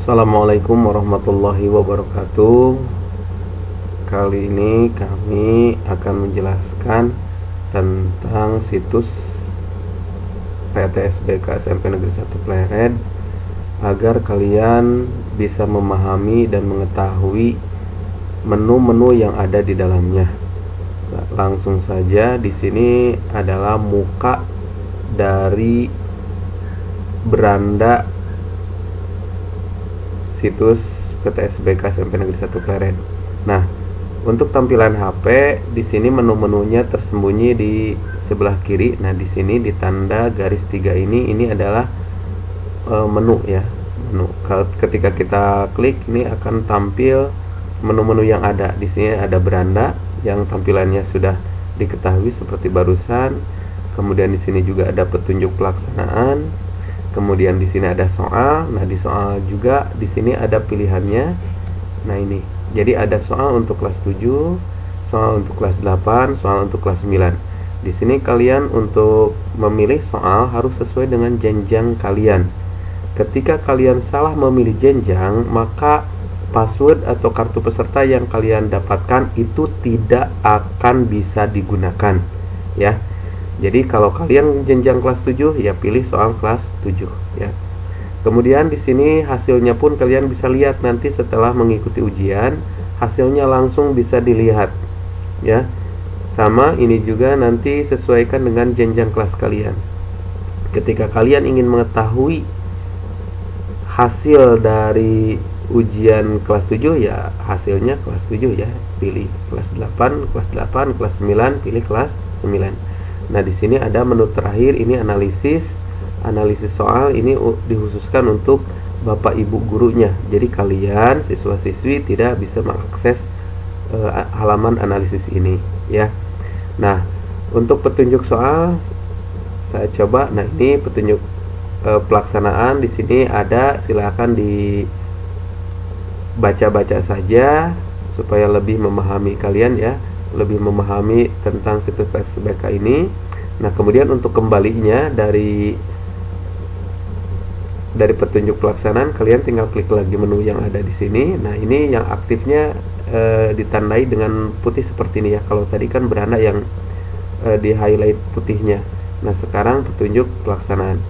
Assalamualaikum warahmatullahi wabarakatuh. Kali ini kami akan menjelaskan tentang situs PTSBK SMP Negeri 1 Pleret agar kalian bisa memahami dan mengetahui menu-menu yang ada di dalamnya. Langsung saja, di sini adalah muka dari beranda situs PTSBK SMP Negeri 1 Pleret. Nah, untuk tampilan HP di sini menu-menunya tersembunyi di sebelah kiri. Nah, di sini di tanda garis 3 ini adalah menu ya. Menu. Ketika kita klik ini akan tampil menu-menu yang ada. Di sini ada beranda yang tampilannya sudah diketahui seperti barusan. Kemudian di sini juga ada petunjuk pelaksanaan. Kemudian di sini ada soal. Nah, di soal juga di sini ada pilihannya. Nah, ini. Jadi ada soal untuk kelas 7, soal untuk kelas 8, soal untuk kelas 9. Di sini kalian untuk memilih soal harus sesuai dengan jenjang kalian. Ketika kalian salah memilih jenjang, maka password atau kartu peserta yang kalian dapatkan itu tidak akan bisa digunakan, ya. Jadi kalau kalian jenjang kelas 7 ya pilih soal kelas 7 ya. Kemudian di sini hasilnya pun kalian bisa lihat nanti setelah mengikuti ujian, hasilnya langsung bisa dilihat ya. Sama ini juga nanti sesuaikan dengan jenjang kelas kalian. Ketika kalian ingin mengetahui hasil dari ujian kelas 7 ya hasilnya kelas 7 ya, pilih kelas 8, kelas 8, kelas 9, pilih kelas 9. Nah, di sini ada menu terakhir, ini analisis soal, ini dikhususkan untuk Bapak Ibu gurunya. Jadi kalian siswa-siswi tidak bisa mengakses halaman analisis ini ya. Nah, untuk petunjuk soal saya coba. Nah, ini petunjuk pelaksanaan di sini ada, silakan dibaca-baca saja supaya lebih memahami kalian ya, lebih memahami tentang situs PTSBK ini. Nah, kemudian untuk kembalinya dari petunjuk pelaksanaan, kalian tinggal klik lagi menu yang ada di sini. Nah, ini yang aktifnya ditandai dengan putih seperti ini ya. Kalau tadi kan beranda yang di highlight putihnya. Nah, sekarang petunjuk pelaksanaan.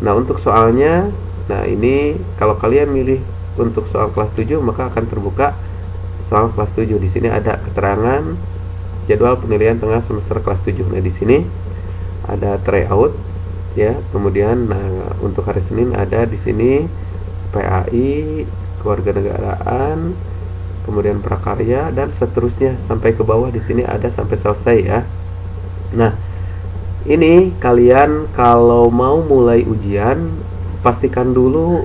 Nah, untuk soalnya, nah ini kalau kalian milih untuk soal kelas 7 maka akan terbuka soal kelas 7. Di sini ada keterangan jadwal penilaian tengah semester kelas 7. Nah, di sini ada tryout ya. Kemudian nah untuk hari Senin ada di sini PAI, kewarganegaraan, kemudian prakarya dan seterusnya sampai ke bawah. Di sini ada sampai selesai ya. Nah, ini kalian kalau mau mulai ujian pastikan dulu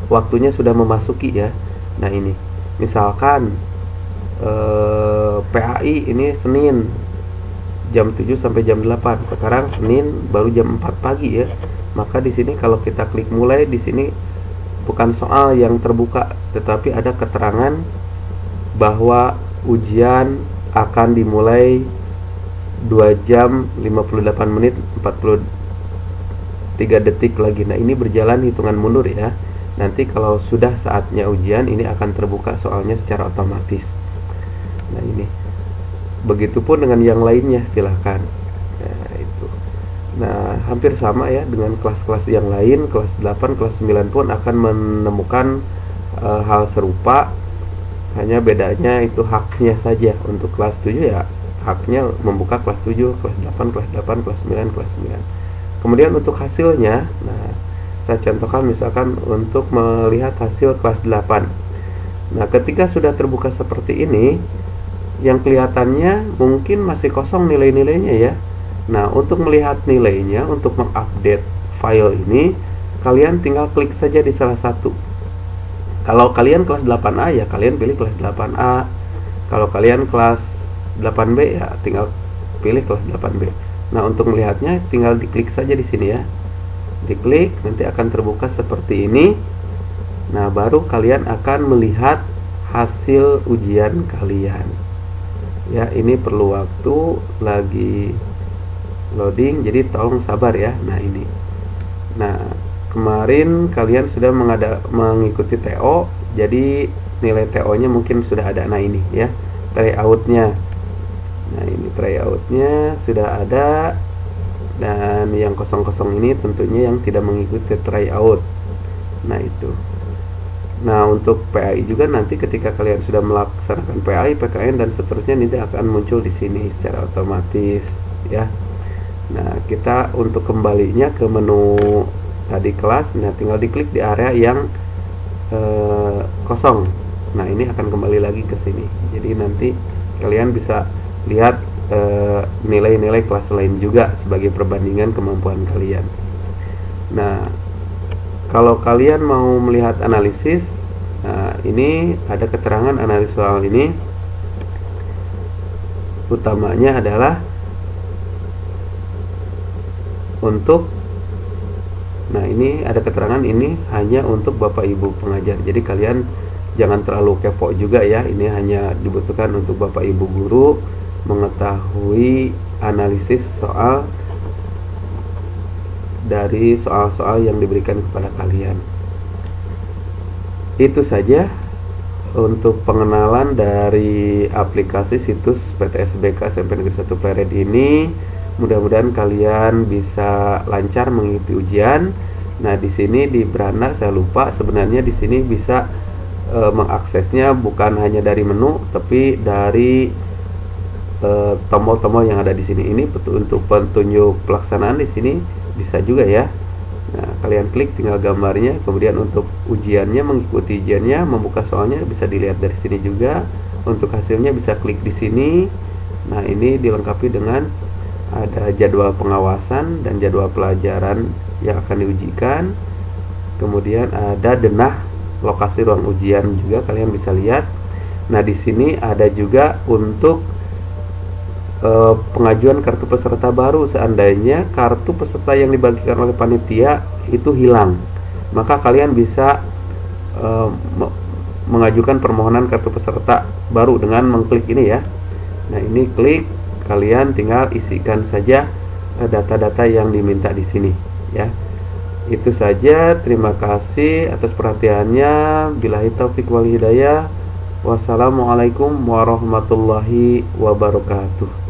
waktunya sudah memasuki ya. Nah, ini misalkan PAI ini Senin jam 7 sampai jam 8. Sekarang Senin baru jam 4 pagi ya. Maka di sini kalau kita klik mulai, di sini bukan soal yang terbuka, tetapi ada keterangan bahwa ujian akan dimulai 2 jam 58 menit 43 detik lagi. Nah, ini berjalan hitungan mundur ya. Nanti kalau sudah saatnya ujian, ini akan terbuka soalnya secara otomatis. Nah, ini begitupun dengan yang lainnya, silahkan. Nah, itu. Nah, hampir sama ya dengan kelas-kelas yang lain. Kelas 8, kelas 9 pun akan menemukan hal serupa. Hanya bedanya itu haknya saja. Untuk kelas 7 ya haknya membuka kelas 7, kelas 8, kelas 8, kelas 9, kelas 9. Kemudian untuk hasilnya, nah saya contohkan misalkan untuk melihat hasil kelas 8. Nah, ketika sudah terbuka seperti ini, yang kelihatannya mungkin masih kosong nilai-nilainya ya. Nah, untuk melihat nilainya, untuk mengupdate file ini, kalian tinggal klik saja di salah satu. Kalau kalian kelas 8A ya kalian pilih kelas 8A. Kalau kalian kelas 8B ya tinggal pilih kelas 8B. Nah, untuk melihatnya tinggal diklik saja di sini ya. Diklik, nanti akan terbuka seperti ini. Nah, baru kalian akan melihat hasil ujian kalian. Ya, ini perlu waktu, lagi loading, jadi tolong sabar ya. Nah, ini. Nah, kemarin kalian sudah mengikuti TO, jadi nilai TO nya mungkin sudah ada. Nah ini ya tryout-nya. Nah ini tryout-nya sudah ada, dan yang kosong-kosong ini tentunya yang tidak mengikuti tryout. Nah itu. Nah untuk PAI juga nanti ketika kalian sudah melaksanakan PAI, PKN dan seterusnya nanti akan muncul di sini secara otomatis ya. Nah kita untuk kembalinya ke menu tadi kelas, nah tinggal diklik di area yang kosong. Nah ini akan kembali lagi ke sini. Jadi nanti kalian bisa lihat nilai-nilai kelas lain juga sebagai perbandingan kemampuan kalian. Nah kalau kalian mau melihat analisis, nah ini ada keterangan analisis soal ini. Utamanya adalah untuk, nah ini ada keterangan ini hanya untuk Bapak Ibu pengajar. Jadi kalian jangan terlalu kepo juga ya. Ini hanya dibutuhkan untuk Bapak Ibu guru mengetahui analisis soal dari soal-soal yang diberikan kepada kalian. Itu saja untuk pengenalan dari aplikasi situs PTSBK SMP Negeri 1 Pleret ini. Mudah-mudahan kalian bisa lancar mengikuti ujian. Nah, di sini di Brana saya lupa, sebenarnya di sini bisa mengaksesnya bukan hanya dari menu, tapi dari tombol-tombol yang ada di sini. Ini untuk petunjuk pelaksanaan di sini bisa juga ya. Nah, kalian klik tinggal gambarnya, kemudian untuk ujiannya, mengikuti ujiannya, membuka soalnya bisa dilihat dari sini juga. Untuk hasilnya bisa klik di sini. Nah, ini dilengkapi dengan ada jadwal pengawasan dan jadwal pelajaran yang akan diujikan. Kemudian ada denah lokasi ruang ujian juga kalian bisa lihat. Nah, di sini ada juga untuk pengajuan kartu peserta baru. Seandainya kartu peserta yang dibagikan oleh panitia itu hilang, maka kalian bisa mengajukan permohonan kartu peserta baru dengan mengklik ini ya. Nah, ini klik, kalian tinggal isikan saja data-data yang diminta di sini ya. Itu saja, terima kasih atas perhatiannya. Billahi taufik wal hidayah. Wassalamualaikum warahmatullahi wabarakatuh.